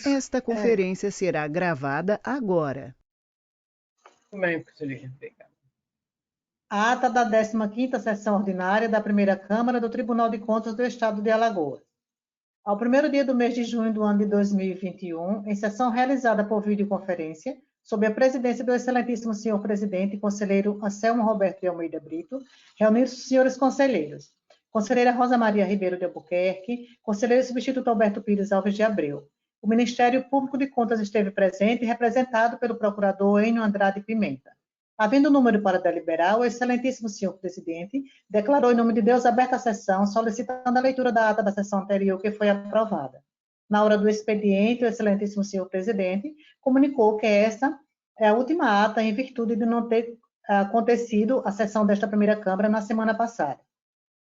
Esta conferência será gravada agora. Bem, conselheira, obrigada. A ata da 15ª sessão ordinária da primeira Câmara do Tribunal de Contas do Estado de Alagoas. Ao primeiro dia do mês de junho do ano de 2021, em sessão realizada por videoconferência, sob a presidência do excelentíssimo senhor presidente e conselheiro Anselmo Roberto de Almeida Brito, reuniram-se os senhores conselheiros. Conselheira Rosa Maria Ribeiro de Albuquerque, conselheiro substituto Alberto Pires Alves de Abreu. O Ministério Público de Contas esteve presente e representado pelo procurador Enio Andrade Pimenta. Havendo número para deliberar, o excelentíssimo senhor presidente declarou em nome de Deus aberta a sessão, solicitando a leitura da ata da sessão anterior que foi aprovada. Na hora do expediente, o excelentíssimo senhor presidente comunicou que esta é a última ata em virtude de não ter acontecido a sessão desta primeira Câmara na semana passada.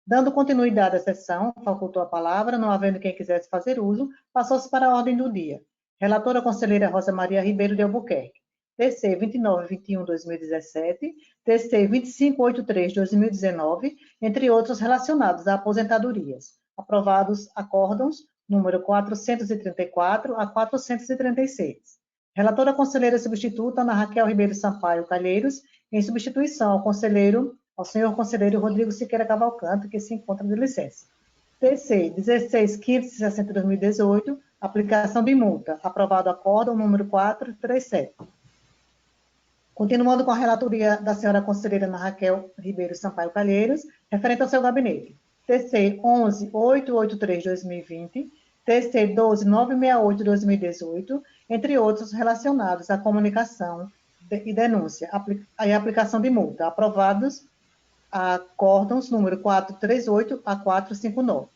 Dando continuidade à sessão, facultou a palavra, não havendo quem quisesse fazer uso, passou-se para a ordem do dia. Relatora conselheira Rosa Maria Ribeiro de Albuquerque. TC 2921/2017, TC 2583/2019, entre outros relacionados a aposentadorias. Aprovados acórdãos número 434 a 436. Relatora conselheira substituta Ana Raquel Ribeiro Sampaio Calheiros, em substituição ao senhor conselheiro Rodrigo Siqueira Cavalcante, que se encontra de licença. TC 16.560/2018, aplicação de multa. Aprovado acórdão número 437. Continuando com a relatoria da senhora conselheira Ana Raquel Ribeiro Sampaio Calheiros, referente ao seu gabinete. TC 11.883/2020, TC 12.968/2018, entre outros relacionados à comunicação e denúncia e aplicação de multa, aprovados acórdãos número 438 a 459.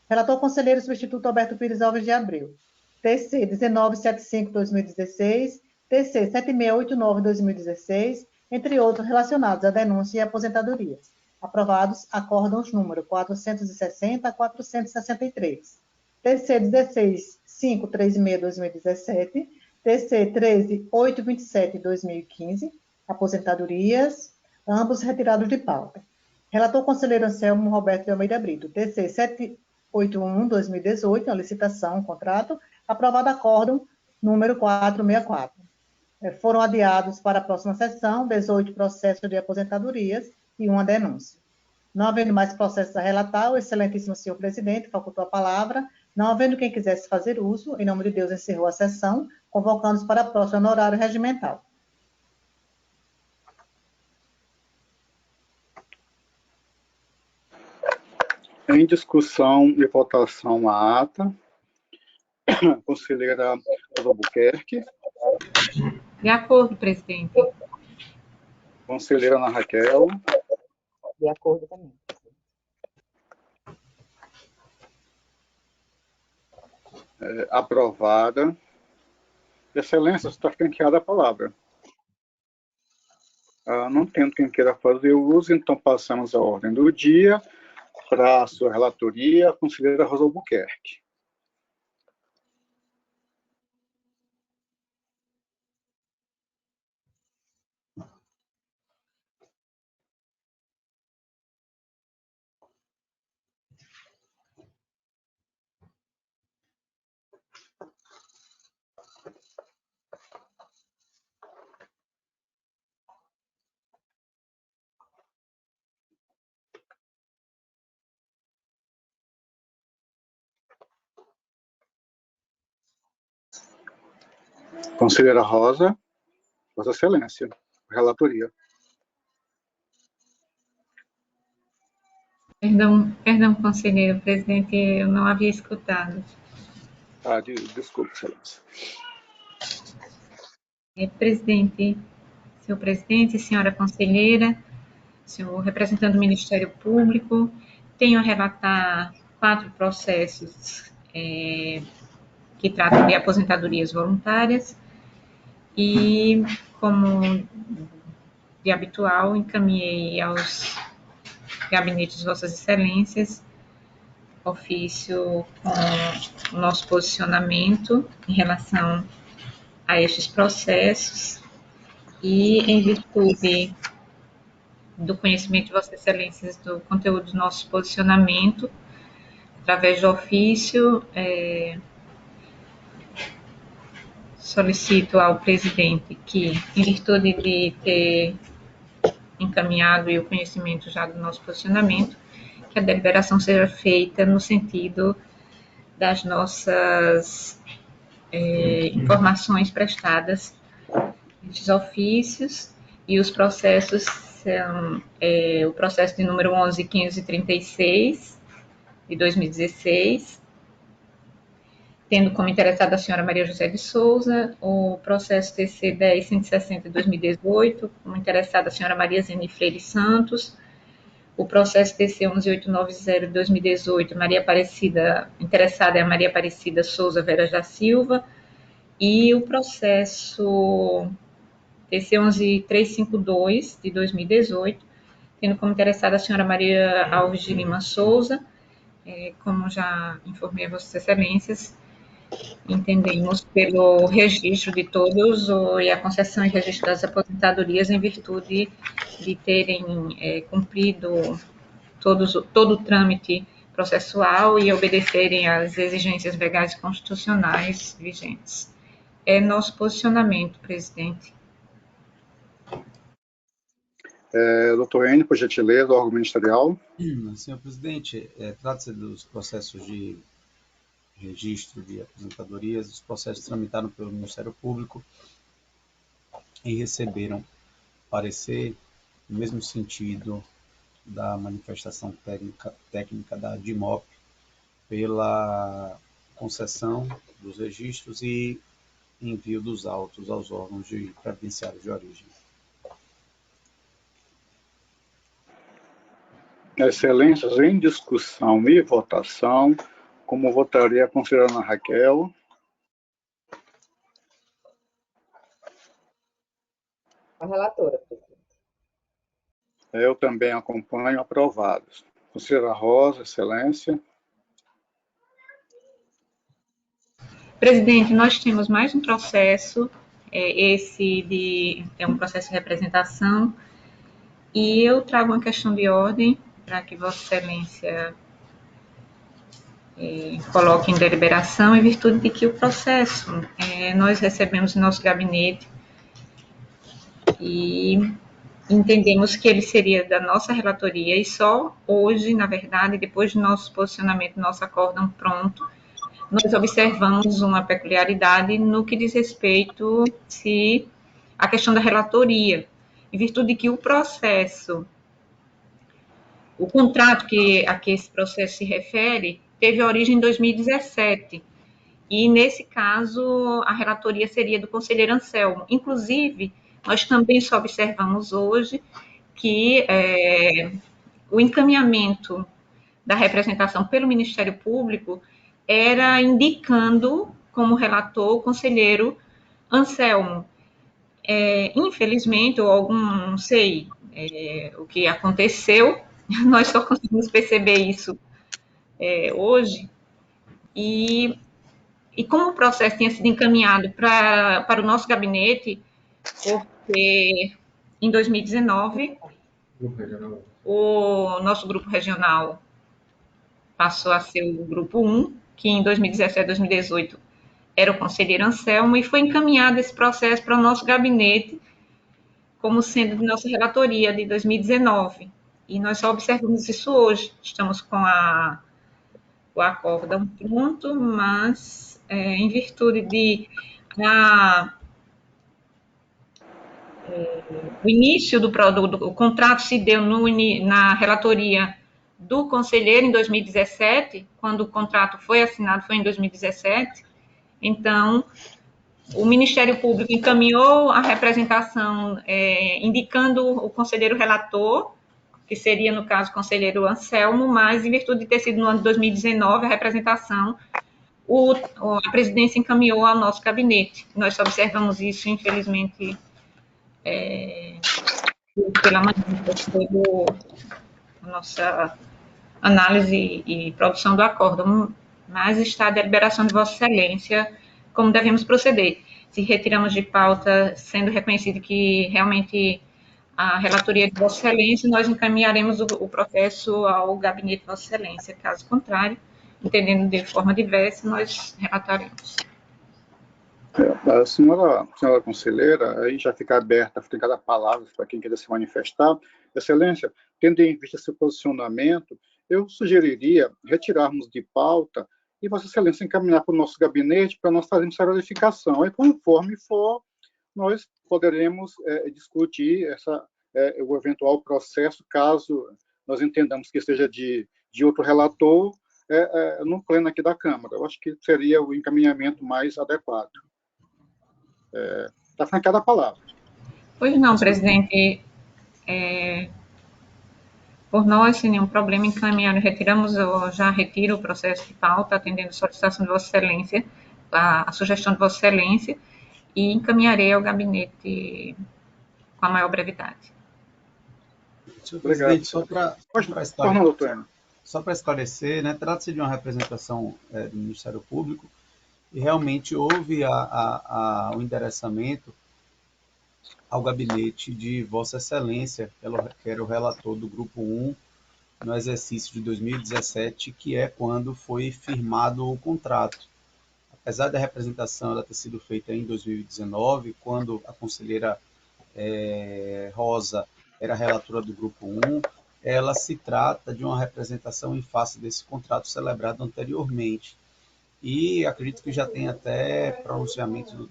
Relator conselheiro substituto Alberto Pires Alves de Abreu. TC 1975/2016, TC 7689/2016, entre outros relacionados à denúncia e aposentadorias. Aprovados acórdãos número 460 a 463. TC 16536/2017, TC 13827/2015, aposentadorias, ambos retirados de pauta. Relator conselheiro Anselmo Roberto de Almeida Brito. TC 781/2018, a licitação, um contrato, aprovado acórdão número 464. Foram adiados para a próxima sessão 18 processos de aposentadorias e uma denúncia. Não havendo mais processos a relatar, o excelentíssimo senhor presidente facultou a palavra. Não havendo quem quisesse fazer uso, em nome de Deus encerrou a sessão, convocando-os para a próxima no horário regimental. Em discussão e votação a ata. Conselheira Albuquerque. De acordo, presidente. Conselheira Ana Raquel. De acordo também. Aprovada. Excelência, está franqueada a palavra. Não tendo quem queira fazer uso, então passamos à ordem do dia para a sua relatoria, a conselheira Rosa Albuquerque. Conselheira Rosa, Vossa Excelência, relatoria. Perdão, conselheiro presidente, eu não havia escutado. Desculpe, Excelência. Presidente, senhor presidente, senhora conselheira, senhor representante do Ministério Público, tenho a relatar 4 processos que tratam de aposentadorias voluntárias e, como de habitual, encaminhei aos gabinetes de Vossas Excelências ofício com o nosso posicionamento em relação a estes processos e, em virtude do conhecimento de Vossas Excelências do conteúdo do nosso posicionamento, através do ofício, solicito ao presidente que, em virtude de ter encaminhado e o conhecimento já do nosso posicionamento, que a deliberação seja feita no sentido das nossas informações prestadas nesses ofícios, e os processos são o processo de número 11.536, de 2016, tendo como interessada a senhora Maria José de Souza, o processo TC 10.160 de 2018, como interessada a senhora Maria Zeni Freire Santos, o processo TC 11.890 de 2018, Maria Aparecida, interessada é a Maria Aparecida Souza Veras da Silva, e o processo TC 11.352 de 2018, tendo como interessada a senhora Maria Alves de Lima Souza, como já informei a Vossas Excelências, entendemos pelo registro de todos e a concessão e registro das aposentadorias em virtude de terem cumprido todo o trâmite processual e obedecerem às exigências legais e constitucionais vigentes. É nosso posicionamento, presidente. Doutor Enio, por gentileza, órgão ministerial. Senhor presidente, trata-se dos processos de registro de aposentadorias, os processos tramitaram pelo Ministério Público e receberam parecer no mesmo sentido da manifestação técnica da DIMOP pela concessão dos registros e envio dos autos aos órgãos previdenciários de origem. Excelências, em discussão e votação, como votaria a conselheira Ana Raquel? A relatora, presidente. Eu também acompanho, aprovados. Conselheira Rosa, excelência. Presidente, nós temos mais um processo, é um processo de representação, e eu trago uma questão de ordem para que Vossa Excelência coloque em deliberação, em virtude de que o processo nós recebemos em nosso gabinete e entendemos que ele seria da nossa relatoria, e só hoje, na verdade, depois do nosso posicionamento, nosso acórdão pronto, nós observamos uma peculiaridade no que diz respeito à questão da relatoria, em virtude de que o contrato a que esse processo se refere, teve origem em 2017, e nesse caso a relatoria seria do conselheiro Anselmo. Inclusive, nós também só observamos hoje que o encaminhamento da representação pelo Ministério Público era indicando como relator o conselheiro Anselmo. Infelizmente, ou não sei o que aconteceu, nós só conseguimos perceber isso hoje, e como o processo tinha sido encaminhado para o nosso gabinete, porque em 2019 o nosso grupo regional passou a ser o grupo 1, que em 2017 e 2018 era o conselheiro Anselmo, e foi encaminhado esse processo para o nosso gabinete como sendo de nossa relatoria de 2019. E nós só observamos isso hoje. Estamos com o acórdão pronto, mas em virtude de o início do contrato se deu na relatoria do conselheiro em 2017, quando o contrato foi assinado, foi em 2017, então o Ministério Público encaminhou a representação indicando o conselheiro relator, que seria, no caso, o conselheiro Anselmo, mas em virtude de ter sido no ano de 2019 a representação, a presidência encaminhou ao nosso gabinete. Nós só observamos isso, infelizmente, pela manhã, a nossa análise e produção do acórdão, mas está a deliberação de Vossa Excelência como devemos proceder. Se retiramos de pauta, sendo reconhecido que realmente a relatoria de Vossa Excelência, nós encaminharemos o processo ao gabinete de Vossa Excelência. Caso contrário, entendendo de forma diversa, nós relataremos. A senhora conselheira, aí já fica aberta a cada palavra para quem quiser se manifestar. Excelência, tendo em vista seu posicionamento, eu sugeriria retirarmos de pauta e Vossa Excelência encaminhar para o nosso gabinete para nós fazermos essa verificação. Aí, conforme for, nós poderemos discutir o eventual processo, caso nós entendamos que seja de outro relator, no pleno aqui da Câmara. Eu acho que seria o encaminhamento mais adequado. Está francada a palavra. Pois não, presidente. Por nós, sem nenhum problema, encaminhando, eu já retiro o processo de pauta, atendendo a solicitação de Vossa Excelência, a sugestão de Vossa Excelência, e encaminharei ao gabinete com a maior brevidade. Senhor presidente, só para esclarecer, né, trata-se de uma representação do Ministério Público e realmente houve o endereçamento ao gabinete de Vossa Excelência, que era o relator do Grupo 1, no exercício de 2017, que é quando foi firmado o contrato. Apesar da representação ela ter sido feita em 2019, quando a conselheira Rosa era relatora do Grupo 1, ela se trata de uma representação em face desse contrato celebrado anteriormente. E acredito que já tem até pronunciamento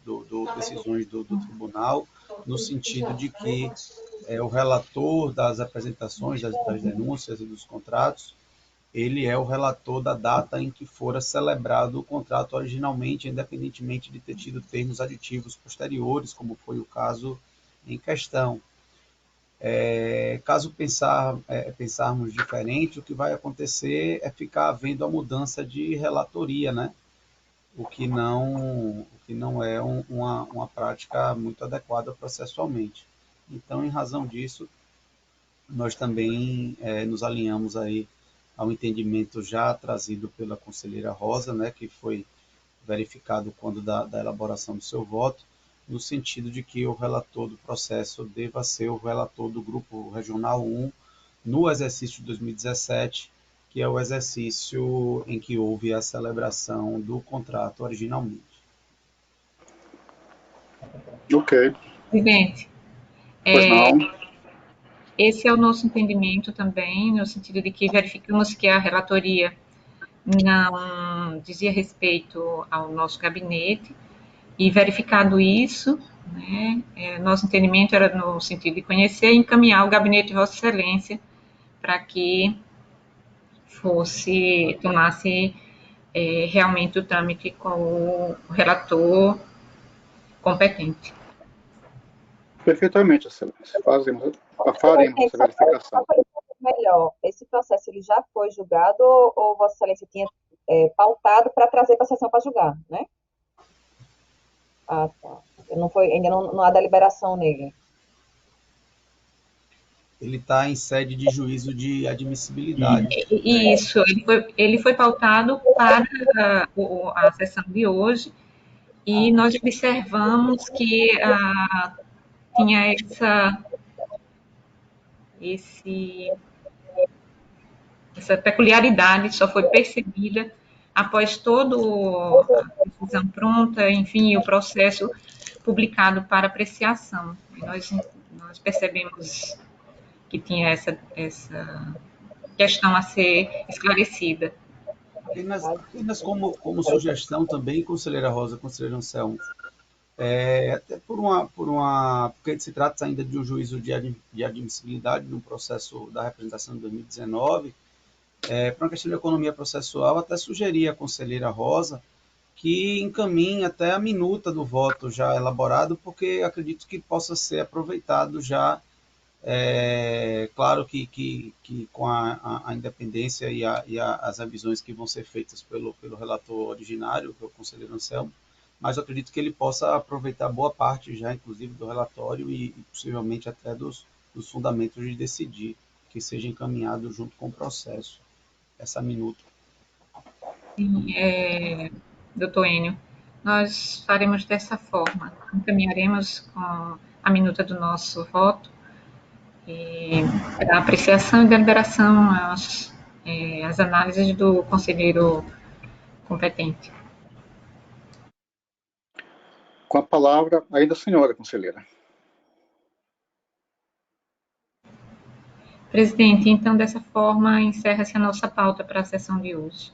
decisões do tribunal, no sentido de que o relator das apresentações, das denúncias e dos contratos, ele é o relator da data em que fora celebrado o contrato originalmente, independentemente de ter tido termos aditivos posteriores, como foi o caso em questão. Caso pensarmos diferente, o que vai acontecer é ficar havendo a mudança de relatoria, né? O que não é uma prática muito adequada processualmente. Então, em razão disso, nós também nos alinhamos aí ao entendimento já trazido pela conselheira Rosa, né, que foi verificado quando da elaboração do seu voto, no sentido de que o relator do processo deva ser o relator do Grupo Regional 1 no exercício de 2017, que é o exercício em que houve a celebração do contrato originalmente. Ok. Presidente, Pois não. esse é o nosso entendimento também, no sentido de que verificamos que a relatoria não dizia respeito ao nosso gabinete, e verificado isso, né, nosso entendimento era no sentido de conhecer e encaminhar o gabinete de Vossa Excelência para que tomasse realmente o trâmite com o relator competente. Perfeitamente, Excelência. Faremos essa verificação. Melhor, esse processo ele já foi julgado ou Vossa Excelência tinha pautado para trazer para a sessão para julgar, né? Ah, tá. Ainda não há deliberação nele. Ele está em sede de juízo de admissibilidade. Isso, ele foi pautado para a sessão de hoje e nós observamos que tinha essa peculiaridade só foi percebida após toda a decisão pronta, enfim, o processo publicado para apreciação. Nós percebemos que tinha essa questão a ser esclarecida. Apenas como sugestão também, conselheira Rosa, conselheiro Anselmo, até porque se trata ainda de um juízo de admissibilidade no processo da representação de 2019, para uma questão de economia processual, até sugerir à conselheira Rosa que encaminhe até a minuta do voto já elaborado, porque acredito que possa ser aproveitado já, claro que com a independência e as revisões que vão ser feitas pelo relator originário, pelo conselheiro Anselmo, mas eu acredito que ele possa aproveitar boa parte já, inclusive, do relatório e possivelmente até dos fundamentos de decidir, que seja encaminhado junto com o processo, essa minuta. Sim, doutor Enio, nós faremos dessa forma, encaminharemos com a minuta do nosso voto para a apreciação e deliberação as análises do conselheiro competente. Com a palavra, ainda a senhora conselheira. Presidente, então, dessa forma, encerra-se a nossa pauta para a sessão de hoje.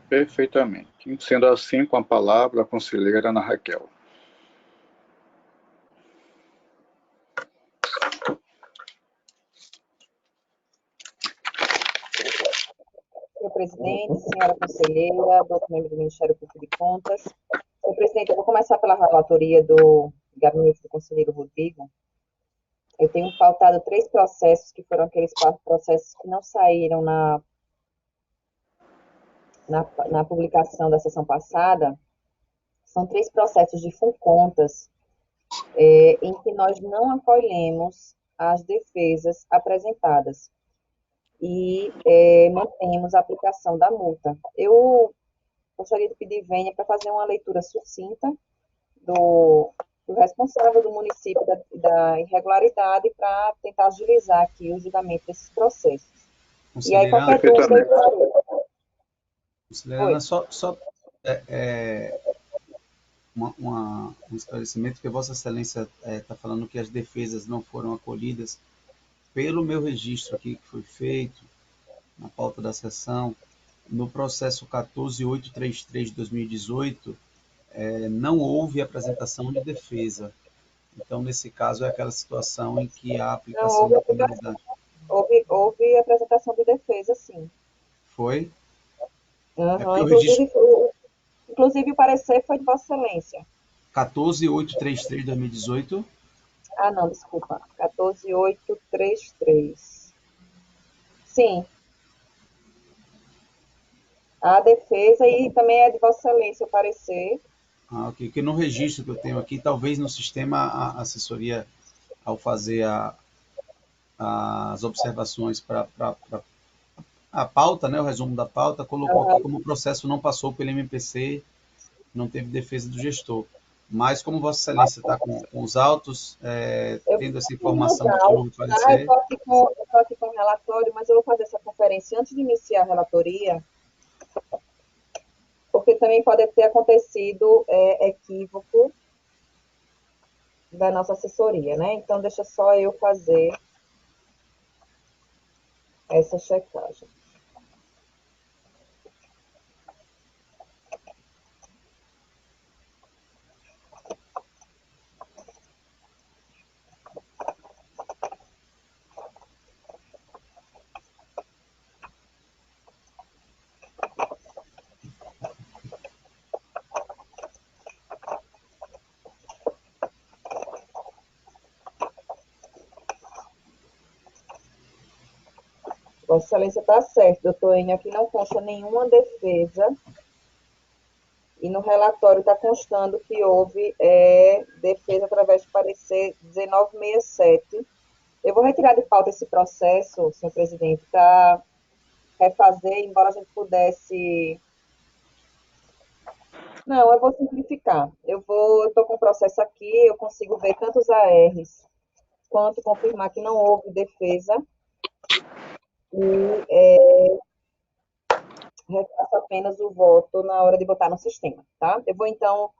Perfeitamente. Sendo assim, com a palavra, a conselheira Ana Raquel. Senhor presidente, senhora conselheira, doutor membro do Ministério Público de Contas. Senhor presidente, eu vou começar pela relatoria do gabinete do conselheiro Rodrigo. Eu tenho pautado 3 processos, que foram aqueles 4 processos que não saíram na publicação da sessão passada. São 3 processos de FUNCONTAS, em que nós não acolhemos as defesas apresentadas e mantemos a aplicação da multa. Eu gostaria de pedir vênia para fazer uma leitura sucinta do responsável do município da irregularidade para tentar agilizar aqui o julgamento desses processos. E aí, qualquer dúvida, eu farei. Conselheira, só um esclarecimento, que Vossa Excelência está falando que as defesas não foram acolhidas. Pelo meu registro aqui que foi feito na pauta da sessão, no processo 14833 de 2018, não houve apresentação de defesa. Então, nesse caso, é aquela situação em que a aplicação da penalidade... Houve apresentação de defesa, sim. Foi? Uhum. Inclusive, o parecer foi de Vossa Excelência. 14833 de 2018? Ah, não, desculpa. 14833. Sim. A defesa e também é de Vossa Excelência o parecer. Ah, ok. Porque no registro que eu tenho aqui, talvez no sistema a assessoria, ao fazer as observações para a pauta, né, o resumo da pauta, colocou aqui como o processo não passou pelo MPC, não teve defesa do gestor. Mas como Vossa Excelência está com os autos, tendo essa informação que houve parecer... Eu estou aqui com o relatório, mas eu vou fazer essa conferência antes de iniciar a relatoria, porque também pode ter acontecido equívoco da nossa assessoria, né? Então, deixa só eu fazer essa checagem. Vossa Excelência está certo, doutor Enio, aqui não consta nenhuma defesa e no relatório está constando que houve defesa através do parecer 1967. Eu vou retirar de pauta esse processo, senhor presidente, para refazer, embora a gente pudesse... Não, eu vou simplificar. Eu estou com o processo aqui, eu consigo ver tanto os ARs quanto confirmar que não houve defesa e refaço apenas o voto na hora de botar no sistema, tá? Eu vou, então,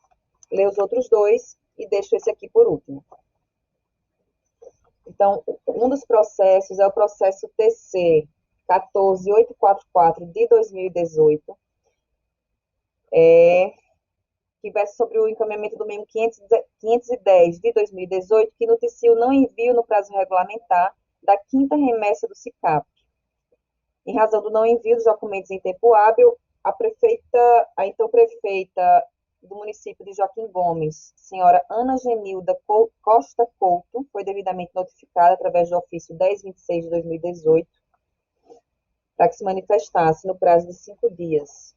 ler os outros 2 e deixo esse aqui por último. Então, um dos processos é o processo TC 14844 de 2018, que versa sobre o encaminhamento do memo 510 de 2018, que noticia o não envio no prazo regulamentar da 5ª remessa do SICAP. Em razão do não envio dos documentos em tempo hábil, a então prefeita do município de Joaquim Gomes, senhora Ana Genilda Costa Couto, foi devidamente notificada através do ofício 1026 de 2018, para que se manifestasse no prazo de 5 dias.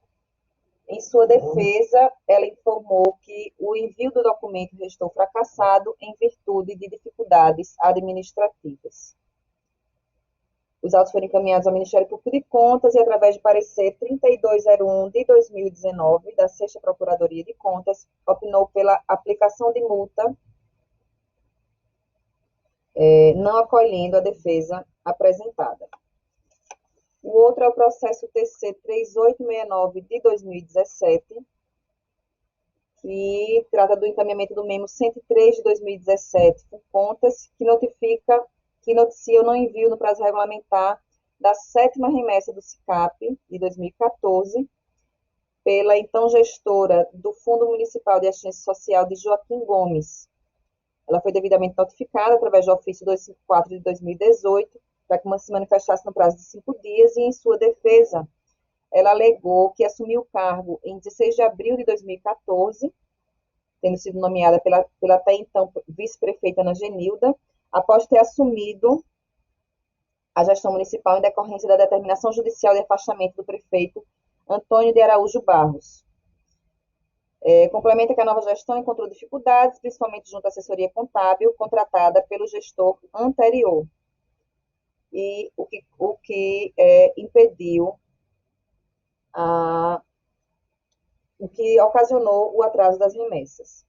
Em sua defesa, ela informou que o envio do documento restou fracassado em virtude de dificuldades administrativas. Os autos foram encaminhados ao Ministério Público de Contas e, através de parecer 3201 de 2019, da 6ª Procuradoria de Contas, opinou pela aplicação de multa, não acolhendo a defesa apresentada. O outro é o processo TC 3869 de 2017, que trata do encaminhamento do memo 103 de 2017, por contas, que noticia o não envio no prazo regulamentar da 7ª remessa do SICAP de 2014, pela então gestora do Fundo Municipal de Assistência Social de Joaquim Gomes. Ela foi devidamente notificada através do ofício 254 de 2018, para que se manifestasse no prazo de 5 dias, e em sua defesa, ela alegou que assumiu o cargo em 16 de abril de 2014, tendo sido nomeada pela até então vice-prefeita Ana Genilda, após ter assumido a gestão municipal em decorrência da determinação judicial de afastamento do prefeito Antônio de Araújo Barros. Complementa que a nova gestão encontrou dificuldades, principalmente junto à assessoria contábil, contratada pelo gestor anterior, e o que impediu, o que ocasionou o atraso das remessas.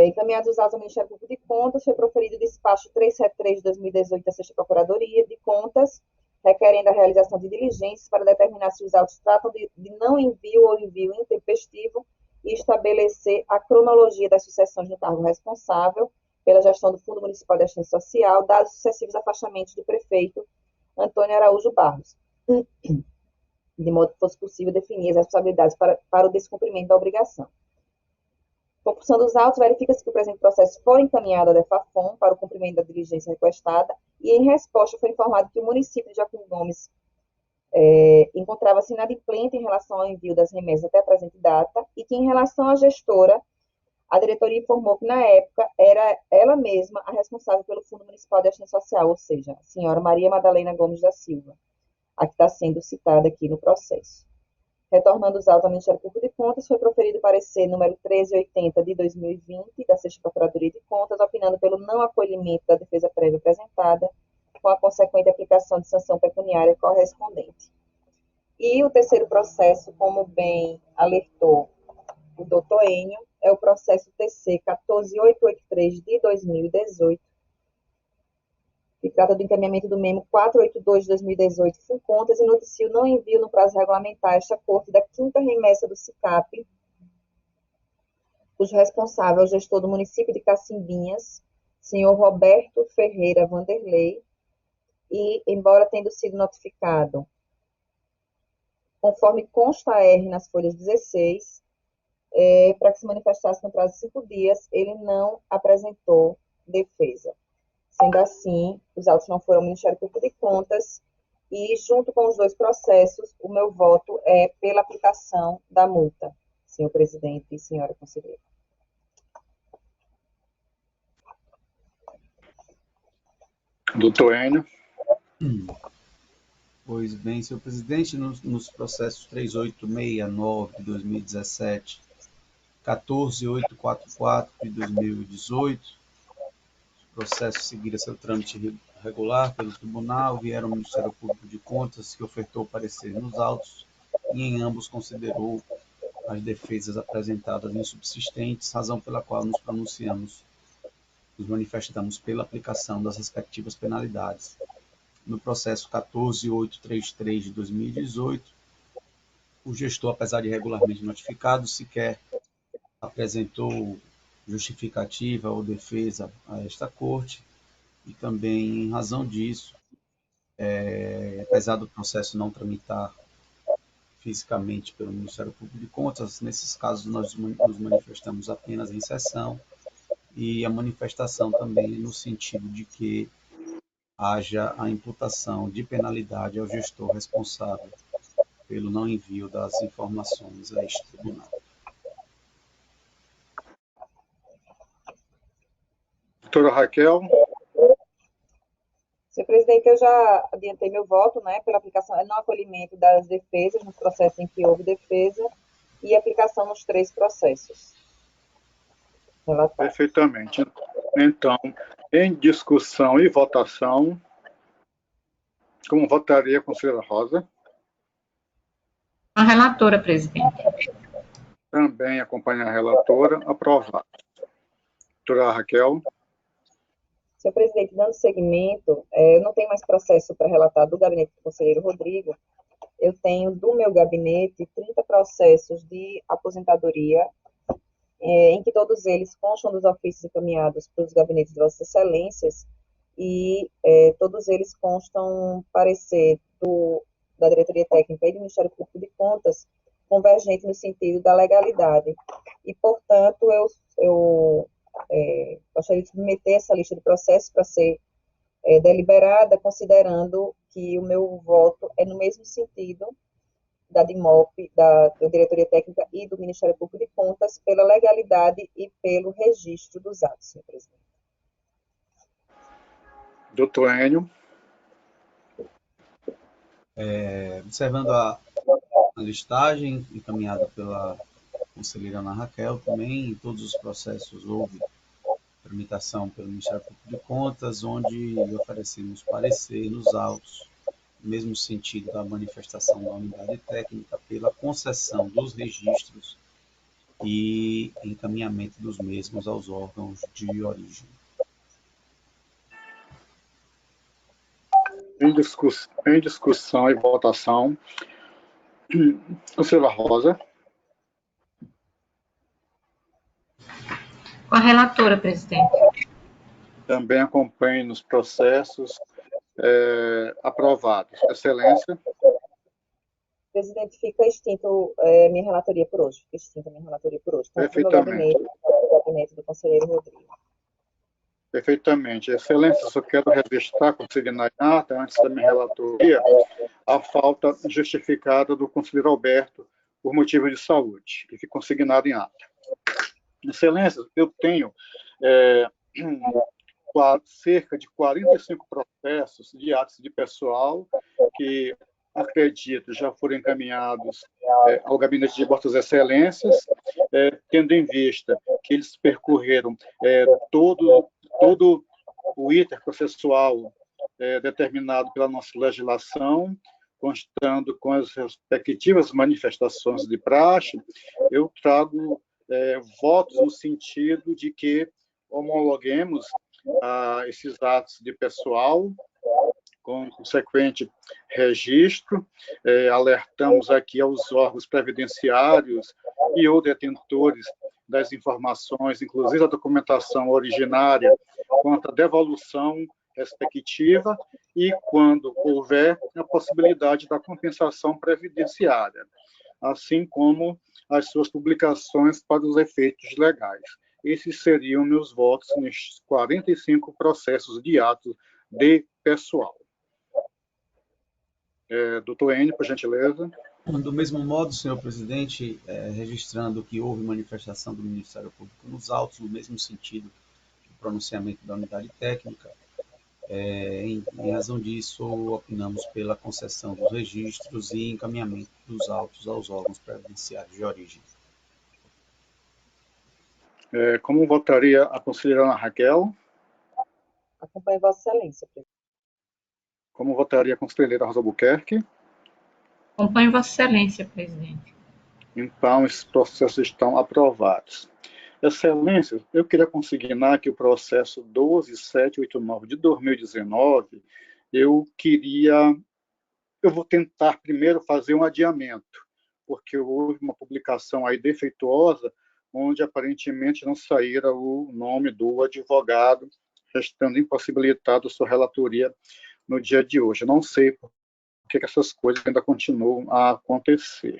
Encaminhados os autos ao Ministério Público de Contas, foi proferido o despacho 373 de 2018 da 6ª Procuradoria de Contas, requerendo a realização de diligências para determinar se os autos tratam de não envio ou envio intempestivo e estabelecer a cronologia das sucessões no cargo responsável pela gestão do Fundo Municipal de Assistência Social, dados os sucessivos afastamentos do prefeito Antônio Araújo Barros, de modo que fosse possível definir as responsabilidades para o descumprimento da obrigação. Compulsão dos autos, verifica-se que o presente processo foi encaminhado à DEFAFOM para o cumprimento da diligência requestada, e em resposta foi informado que o município de Joaquim Gomes encontrava-se inadimplente em relação ao envio das remessas até a presente data, e que em relação à gestora, a diretoria informou que na época era ela mesma a responsável pelo Fundo Municipal de Assistência Social, ou seja, a senhora Maria Madalena Gomes da Silva, a que está sendo citada aqui no processo. Retornando os autos ao Ministério Público de Contas, foi proferido o parecer número 1380 de 2020, da 6ª Procuradoria de Contas, opinando pelo não acolhimento da defesa prévia apresentada, com a consequente aplicação de sanção pecuniária correspondente. E o terceiro processo, como bem alertou o doutor Enio, é o processo TC 14883 de 2018, que trata do encaminhamento do memo 482 de 2018, por contas, e noticia o não envio no prazo regulamentar a esta corte da 5ª remessa do SICAP, cujo responsável é o gestor do município de Cacimbinhas, senhor Roberto Ferreira Vanderlei, e, embora tendo sido notificado, conforme consta a R nas folhas 16, para que se manifestasse no prazo de 5 dias, ele não apresentou defesa. Sendo assim, os autos não foram ao Ministério Público de Contas, e, junto com os dois processos, o meu voto é pela aplicação da multa, senhor presidente e senhora conselheira. Doutor Enio. Pois bem, senhor presidente, nos processos 3869 de 2017, 14844 de 2018, os processos seguiram seu trâmite regular pelo tribunal, vieram ao Ministério Público de Contas, que ofertou parecer nos autos, e em ambos considerou as defesas apresentadas insubsistentes, razão pela qual nos manifestamos pela aplicação das respectivas penalidades. No processo 14833 de 2018, o gestor, apesar de regularmente notificado, sequer apresentou justificativa ou defesa a esta corte, e também, em razão disso, apesar do processo não tramitar fisicamente pelo Ministério Público de Contas, nesses casos nós nos manifestamos apenas em sessão, e a manifestação também no sentido de que haja a imputação de penalidade ao gestor responsável pelo não envio das informações a este tribunal. Doutora Raquel. Senhor presidente, eu já adiantei meu voto, pela aplicação, não acolhimento das defesas nos processos em que houve defesa e aplicação nos 3 processos relatados. Perfeitamente. Então, em discussão e votação, como votaria a conselheira Rosa? A relatora, presidente. Também acompanha a relatora. Aprovado. Doutora Raquel. Senhor presidente, dando seguimento, eu não tenho mais processo para relatar do gabinete do conselheiro Rodrigo. Eu tenho do meu gabinete 30 processos de aposentadoria em que todos eles constam dos ofícios encaminhados para os gabinetes de Vossas Excelências e todos eles constam parecer da Diretoria Técnica e do Ministério Público de Contas convergente no sentido da legalidade. E, portanto, eu gostaria de submeter essa lista de processos para ser deliberada, considerando que o meu voto é no mesmo sentido da DIMOP, da Diretoria Técnica e do Ministério Público de Contas, pela legalidade e pelo registro dos atos, senhor presidente. Doutor Enio. Observando a listagem encaminhada pela conselheira Ana Raquel, também em todos os processos houve tramitação pelo Ministério Público de Contas, onde oferecemos parecer nos autos, no mesmo sentido da manifestação da unidade técnica, pela concessão dos registros e encaminhamento dos mesmos aos órgãos de origem. Em discussão e votação. Conselheira Rosa. Com a relatora, presidente. Também acompanhe nos processos aprovados. Excelência. Presidente, fica extinto minha relatoria por hoje. Fica extinta minha relatoria por hoje. Perfeitamente. No gabinete do conselheiro Rodrigo. Perfeitamente. Excelência, só quero registrar, consignar em ata, antes da minha relatoria, a falta justificada do conselheiro Alberto por motivo de saúde, que fica consignado em ata. Excelência, eu tenho cerca de 45 processos de atos de pessoal que, acredito, já foram encaminhados ao gabinete de Vossas Excelências, tendo em vista que eles percorreram todo o iter processual determinado pela nossa legislação, constando com as respectivas manifestações de praxe, eu trago votos no sentido de que homologuemos esses atos de pessoal com consequente registro, alertamos aqui aos órgãos previdenciários e ou detentores das informações, inclusive a documentação originária, quanto à devolução respectiva e, quando houver, a possibilidade da compensação previdenciária, assim como as suas publicações para os efeitos legais. Esses seriam meus votos nestes 45 processos de atos de pessoal. Doutor Enio, por gentileza. Do mesmo modo, senhor presidente, registrando que houve manifestação do Ministério Público nos autos, no mesmo sentido do pronunciamento da unidade técnica, em razão disso, opinamos pela concessão dos registros e encaminhamento dos autos aos órgãos previdenciários de origem. Como votaria a conselheira Ana Raquel? Acompanhe Vossa Excelência, presidente. Como votaria a conselheira Rosa Albuquerque? Acompanhe Vossa Excelência, presidente. Então, esses processos estão aprovados. Excelência, eu queria consignar que o processo 12789 de 2019, eu vou tentar primeiro fazer um adiamento, porque houve uma publicação aí defeituosa, onde aparentemente não saíra o nome do advogado, restando impossibilitado sua relatoria no dia de hoje. Eu não sei por que essas coisas ainda continuam a acontecer.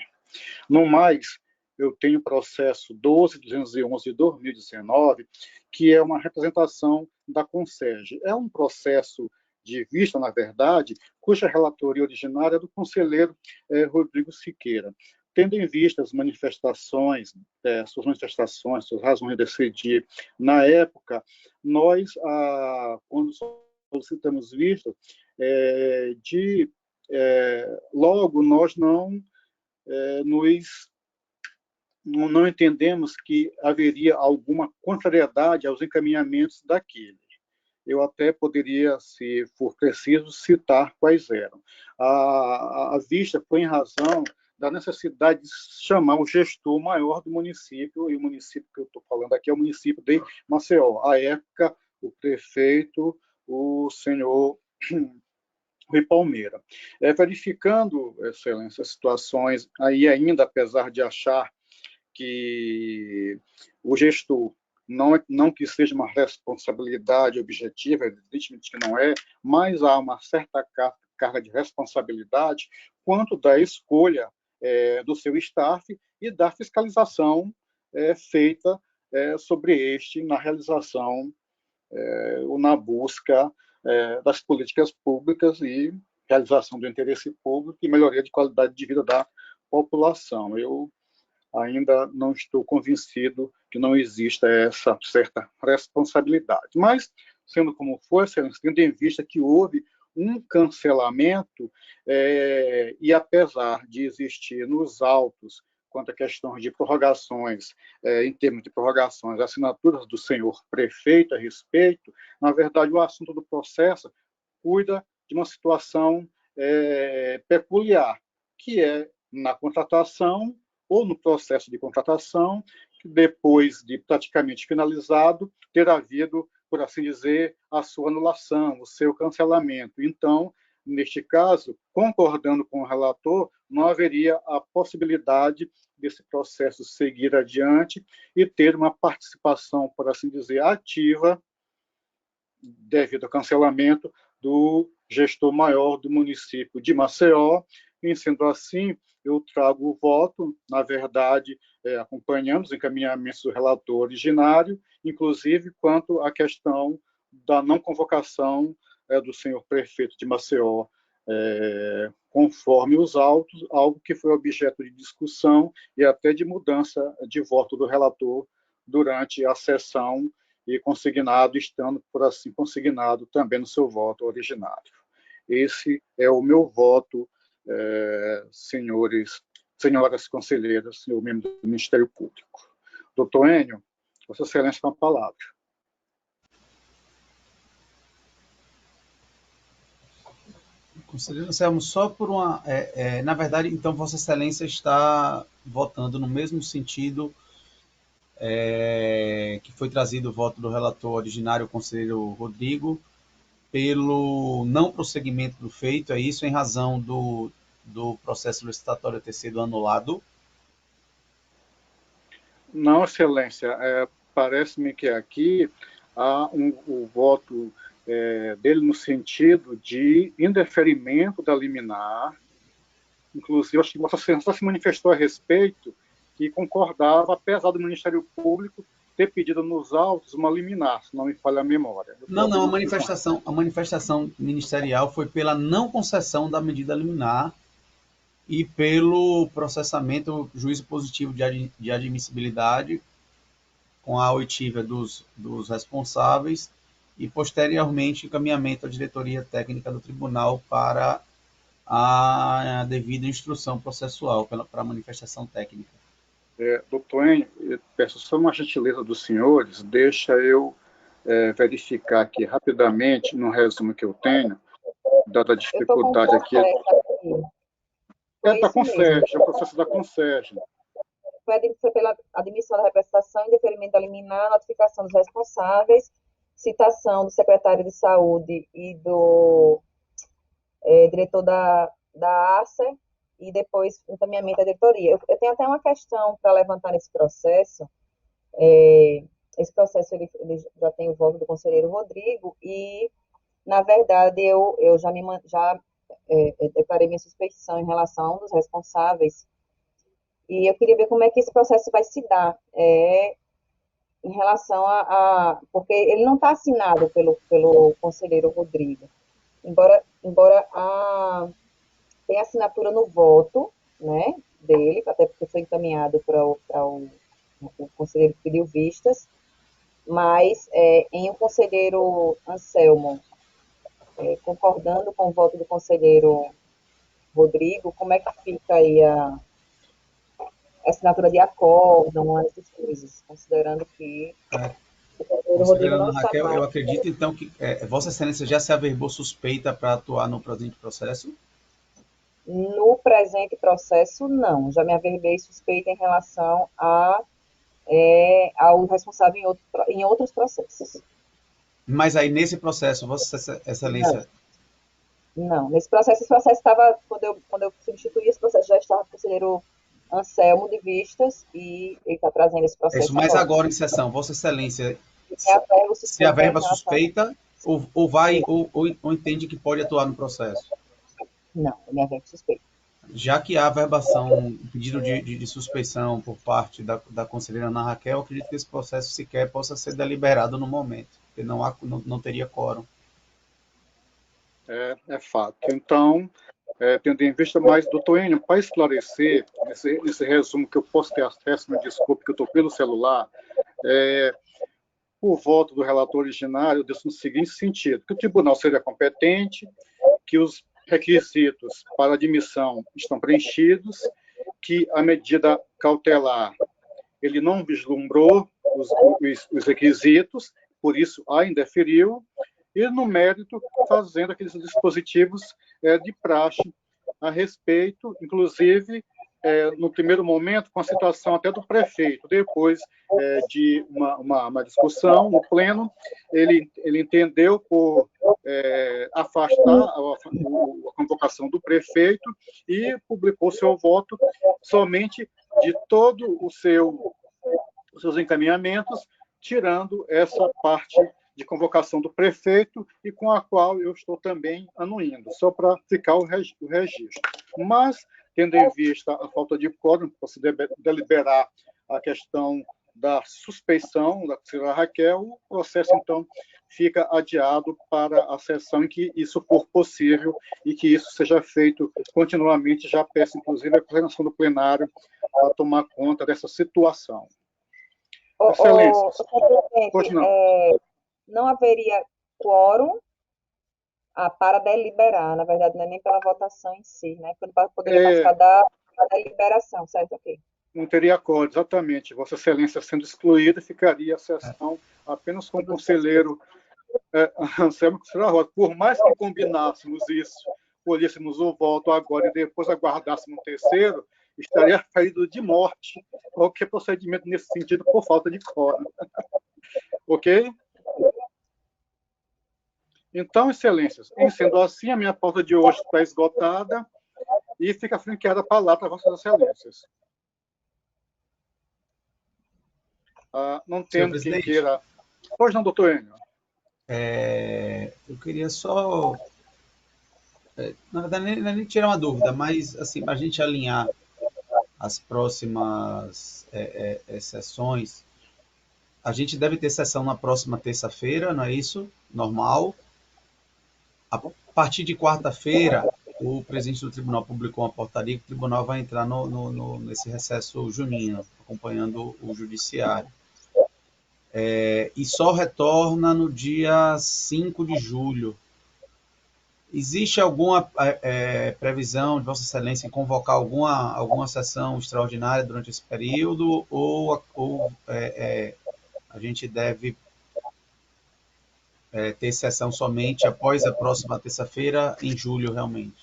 No mais, eu tenho o processo 12211 de 2019, que é uma representação da Conserge. É um processo de vista, na verdade, cuja relatoria originária é do conselheiro Rodrigo Siqueira. Tendo em vista as manifestações, suas razões de decidir, na época, nós, quando solicitamos visto, logo nós não entendemos que haveria alguma contrariedade aos encaminhamentos daquele. Eu até poderia, se for preciso, citar quais eram. A vista foi em razão da necessidade de chamar o gestor maior do município, e o município que eu estou falando aqui é o município de Maceió. À época, o prefeito, o senhor Rui Palmeira. Verificando, Excelência, as situações aí ainda, apesar de achar que o gestor, não que seja uma responsabilidade objetiva, evidentemente que não é, mas há uma certa carga de responsabilidade quanto da escolha do seu staff e da fiscalização feita sobre este na realização ou na busca das políticas públicas e realização do interesse público e melhoria de qualidade de vida da população. Eu ainda não estou convencido que não exista essa certa responsabilidade. Mas, sendo como for, tendo em vista que houve um cancelamento, e apesar de existir nos autos, quanto a questões de prorrogações, em termos de prorrogações, assinaturas do senhor prefeito a respeito, na verdade, o assunto do processo cuida de uma situação peculiar, que é na contratação ou no processo de contratação, que depois de praticamente finalizado, ter havido, por assim dizer, a sua anulação, o seu cancelamento. Então, neste caso, concordando com o relator, não haveria a possibilidade desse processo seguir adiante e ter uma participação, por assim dizer, ativa, devido ao cancelamento do gestor maior do município de Maceió. E, sendo assim, eu trago o voto, na verdade, acompanhando os encaminhamentos do relator originário, inclusive quanto à questão da não convocação do senhor prefeito de Maceió, conforme os autos, algo que foi objeto de discussão e até de mudança de voto do relator durante a sessão e consignado, estando, por assim, consignado também no seu voto originário. Esse é o meu voto, senhoras conselheiras, senhor membro do Ministério Público. Doutor Enio, Vossa Excelência, com a palavra. Conselheiro Anselmo, só por uma... na verdade, então, Vossa Excelência está votando no mesmo sentido que foi trazido o voto do relator originário, o conselheiro Rodrigo, pelo não prosseguimento do feito, é isso, em razão do processo licitatório ter sido anulado? Não, Excelência, parece-me que aqui há o voto dele no sentido de indeferimento da liminar. Inclusive, acho que Vossa Excelência se manifestou a respeito que concordava, apesar do Ministério Público ter pedido nos autos uma liminar, se não me falha a memória. Não, a manifestação ministerial foi pela não concessão da medida liminar e pelo processamento, juízo positivo de admissibilidade com a oitiva dos responsáveis e, posteriormente, encaminhamento à diretoria técnica do tribunal para a devida instrução processual para a manifestação técnica. Doutor Enio, peço só uma gentileza dos senhores, deixa eu verificar aqui rapidamente, no resumo que eu tenho, dada a dificuldade aqui. Da Conserge, é o processo da Conserge. Foi pela admissão da representação, indeferimento da liminar, notificação dos responsáveis, citação do secretário de Saúde e do diretor da ACE, e depois encaminhamento à diretoria. Eu tenho até uma questão para levantar nesse processo. Esse processo ele já tem o voto do conselheiro Rodrigo e, na verdade, eu já declarei minha suspeição em relação a um dos responsáveis e eu queria ver como é que esse processo vai se dar em relação porque ele não está assinado pelo conselheiro Rodrigo, embora tenha assinatura no voto, né, dele, até porque foi encaminhado para o conselheiro que pediu vistas, mas em o conselheiro Anselmo concordando com o voto do conselheiro Rodrigo, como é que fica aí a assinatura de acordo, essas coisas, considerando que o conselheiro Rodrigo não está Raquel, eu acredito, então, que Vossa Excelência já se averbou suspeita para atuar no presente processo? No presente processo, não. Já me averbei suspeita em relação ao responsável em outros processos. Mas aí, nesse processo, Vossa Excelência... Não. Nesse processo, estava, quando eu substituí esse processo, já estava o conselheiro Anselmo de Vistas e ele está trazendo esse É processo isso, mas agora. agora em sessão, Vossa Excelência, Se a verba se a suspeita verba em relação a... suspeita ou entende que pode atuar no processo? Não, a minha verba suspeita. Já que há verbação, pedido de suspeição por parte da conselheira Ana Raquel, eu acredito que esse processo sequer possa ser deliberado no momento, porque não teria quórum. É fato. Então, tendo em vista mais, doutor Enio, para esclarecer, nesse resumo que eu posso ter acesso, me desculpe que eu estou pelo celular, o voto do relator originário deu no seguinte sentido, que o tribunal seria competente, que os requisitos para admissão estão preenchidos, que a medida cautelar ele não vislumbrou os requisitos, por isso a indeferiu, e no mérito fazendo aqueles dispositivos de praxe a respeito, inclusive no primeiro momento com a citação até do prefeito, depois de uma discussão no pleno, ele entendeu por afastar a convocação do prefeito e publicou seu voto somente de todo os seus encaminhamentos, tirando essa parte de convocação do prefeito e com a qual eu estou também anuindo, só para ficar o registro. Mas, tendo em vista a falta de quórum, para se deliberar a questão da suspeição da senhora Raquel, o processo, então, fica adiado para a sessão em que isso for possível e que isso seja feito continuamente. Já peço, inclusive, a coordenação do plenário para tomar conta dessa situação. Excelência. Pois não. Não haveria quórum para deliberar, na verdade, não é nem pela votação em si, né? Para poder participar da deliberação, certo? Ok. Não teria quórum, exatamente. Vossa Excelência sendo excluída, ficaria a sessão apenas com o conselheiro Anselmo Rosa. Por mais que combinássemos isso, colhêssemos o voto agora e depois aguardássemos um terceiro, estaria ferido de morte qualquer procedimento nesse sentido por falta de quórum. Ok? Então, Excelências, sendo assim, a minha pauta de hoje está esgotada e fica franqueada a palavra para Vossas Excelências. Não tendo quem queira... Pois não, doutor Enio. Eu queria só... na verdade, nem tirar uma dúvida, mas assim, para a gente alinhar as próximas sessões, a gente deve ter sessão na próxima terça-feira, não é isso? Normal. A partir de quarta-feira, o presidente do tribunal publicou uma portaria que o tribunal vai entrar nesse recesso junino, acompanhando o judiciário. E só retorna no dia 5 de julho. Existe alguma previsão de Vossa Excelência em convocar alguma sessão extraordinária durante esse período ou a gente deve ter sessão somente após a próxima terça-feira, em julho, realmente?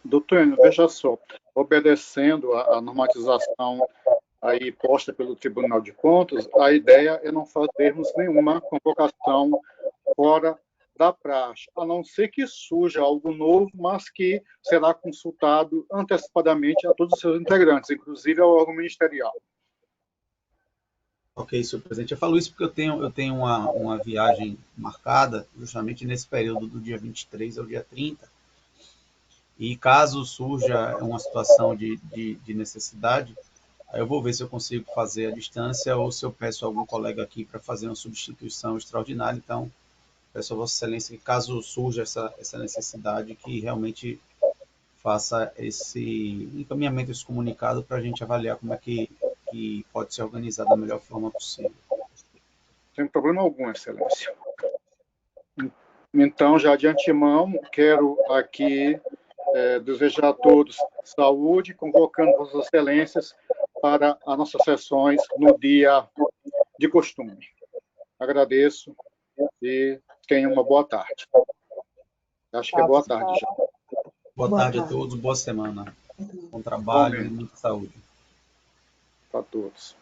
Doutor Enio, veja só, obedecendo a normatização aí posta pelo Tribunal de Contas, a ideia é não fazermos nenhuma convocação fora da praxe, a não ser que surja algo novo, mas que será consultado antecipadamente a todos os seus integrantes, inclusive ao órgão ministerial. Ok, senhor presidente. Eu falo isso porque eu tenho uma viagem marcada justamente nesse período do dia 23 ao dia 30. E caso surja uma situação de necessidade, aí eu vou ver se eu consigo fazer à distância ou se eu peço a algum colega aqui para fazer uma substituição extraordinária. Então, peço a Vossa Excelência que, caso surja essa necessidade, que realmente faça esse encaminhamento, esse comunicado, para a gente avaliar como é que pode ser organizado da melhor forma possível. Sem problema algum, Excelência. Então, já de antemão, quero aqui desejar a todos saúde, convocando Vossas Excelências para as nossas sessões no dia de costume. Agradeço e tenham uma boa tarde. Acho que é boa tarde já. Boa tarde a todos, boa semana. Bom trabalho e muita saúde. Para todos.